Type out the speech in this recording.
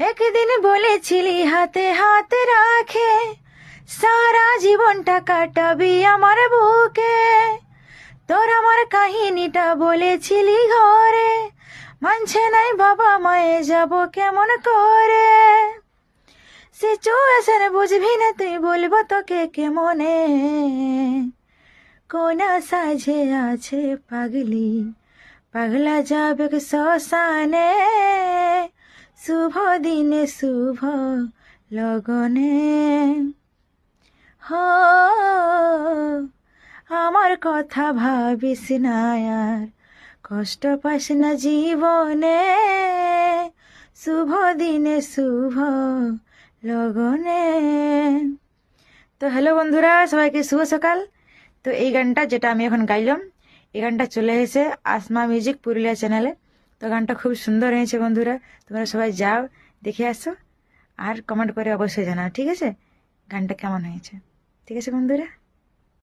একদিন বলেছিলি হাতে হাতে রাখে সারা জীবনটা কাটাবি আমার বুকে। তোর আমার কাহিনীটা বলেছিলি ঘরে, মানছে নাই বাবা মায়ে যাব কেমন করে। সিচুয়েশন বুঝবি না তুই, বলবো তোকে কেমনে। কোন সাজে আছে পাগলি, পাগলা যাবে শ্মশানে। শুভ দিনে শুভ লগনে। হো আমার কথা ভাবিস না আর, কষ্ট পাস না জীবনে। শুভ দিনে শুভ লগনে। তো হ্যালো বন্ধুরা, সবাইকে শুভ সকাল। তো এই গানটা যেটা আমি এখন গাইলাম, এই গানটা চলে এসেছে আসমা মিউজিক পুরুলিয়া চ্যানেলে। তো গানটা খুব সুন্দর হয়েছে বন্ধুরা, তোমরা সবাই যাও দেখে আসো আর কমেন্ট করে অবশ্যই জানাও, ঠিক আছে গানটা কেমন হয়েছে। ঠিক আছে বন্ধুরা।